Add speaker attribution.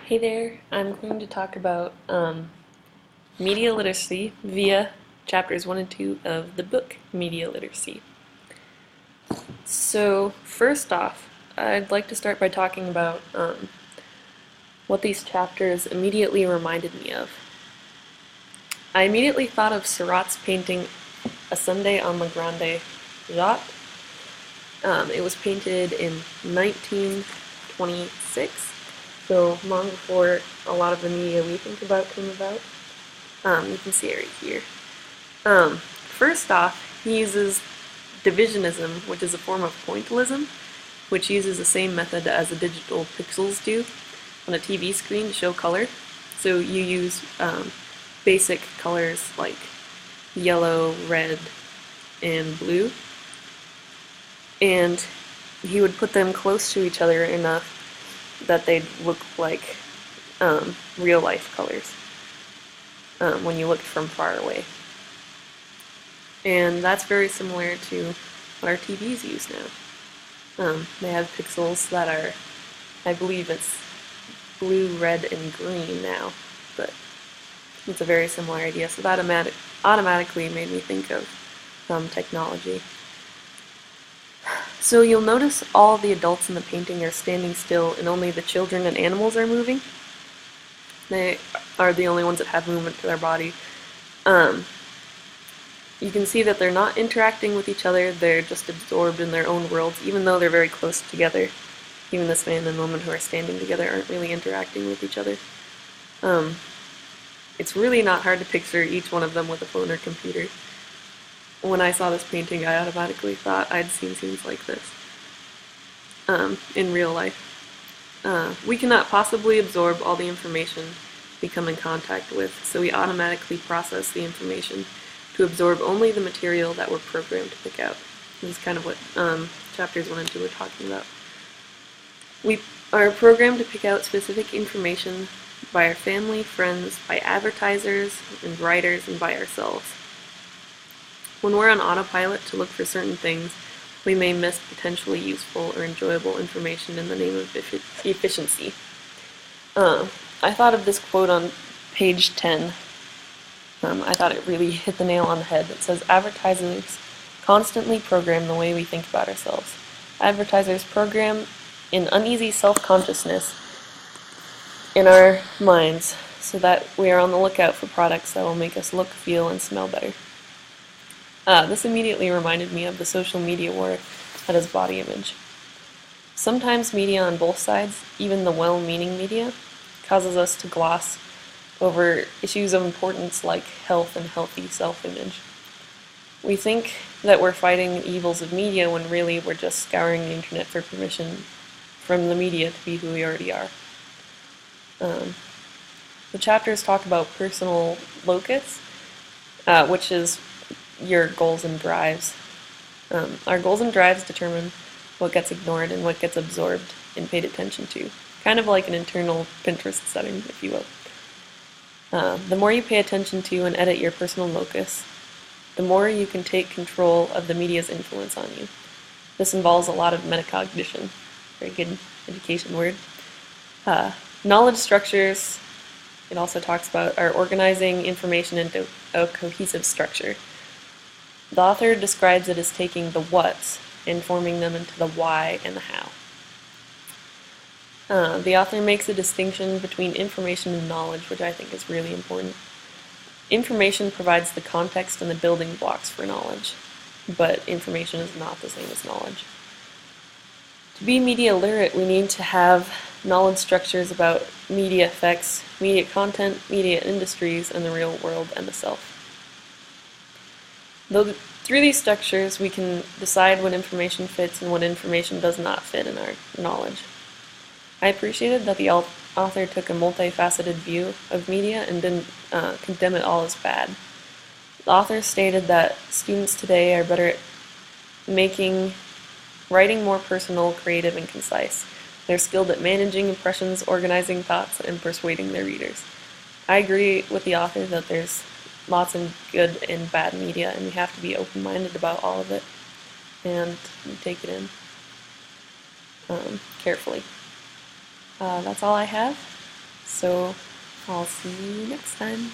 Speaker 1: Hey there, I'm going to talk about media literacy via chapters 1 and 2 of the book Media Literacy. So, first off, I'd like to start by talking about what these chapters immediately reminded me of. I immediately thought of Seurat's painting A Sunday on La Grande Jatte. It was painted in 1926. So long before a lot of the media we think about came about. You can see it right here. First off, he uses divisionism, which is a form of pointillism, which uses the same method as the digital pixels do on a TV screen to show color. So you use basic colors like yellow, red, and blue, and he would put them close to each other enough that they'd look like real life colors when you looked from far away. And that's very similar to what our TVs use now. They have pixels that are, I believe it's blue, red, and green now, but it's a very similar idea. So that automatically made me think of technology. So you'll notice all the adults in the painting are standing still and only the children and animals are moving. They are the only ones that have movement to their body. You can see that they're not interacting with each other, they're just absorbed in their own worlds, even though they're very close together. Even this man and woman who are standing together aren't really interacting with each other. It's really not hard to picture each one of them with a phone or computer. When I saw this painting, I automatically thought I'd seen scenes like this in real life. We cannot possibly absorb all the information we come in contact with, so we automatically process the information to absorb only the material that we're programmed to pick out. This is kind of what chapters 1 and 2 are talking about. We are programmed to pick out specific information by our family, friends, by advertisers and writers, and by ourselves. When we're on autopilot to look for certain things, we may miss potentially useful or enjoyable information in the name of efficiency. I thought of this quote on page 10. I thought it really hit the nail on the head. It says, advertisers constantly program the way we think about ourselves. Advertisers program an uneasy self-consciousness in our minds so that we are on the lookout for products that will make us look, feel, and smell better. This immediately reminded me of the social media war that is body image. Sometimes media on both sides, even the well-meaning media, causes us to gloss over issues of importance like health and healthy self-image. We think that we're fighting the evils of media when really we're just scouring the internet for permission from the media to be who we already are. The chapters talk about personal locus, which is your goals and drives. Our goals and drives determine what gets ignored and what gets absorbed and paid attention to. Kind of like an internal Pinterest setting, if you will. The more you pay attention to and edit your personal locus, the more you can take control of the media's influence on you. This involves a lot of metacognition. Very good education word. Knowledge structures, it also talks about, are organizing information into a cohesive structure. The author describes it as taking the whats and forming them into the why and the how. The author makes a distinction between information and knowledge, which I think is really important. Information provides the context and the building blocks for knowledge, but information is not the same as knowledge. To be media literate, we need to have knowledge structures about media effects, media content, media industries, and the real world and the self. Through these structures, we can decide what information fits and what information does not fit in our knowledge. I appreciated that the author took a multifaceted view of media and didn't condemn it all as bad. The author stated that students today are better at writing more personal, creative, and concise. They're skilled at managing impressions, organizing thoughts, and persuading their readers. I agree with the author that there's lots of good and bad media, and we have to be open-minded about all of it and take it in carefully. That's all I have. So I'll see you next time.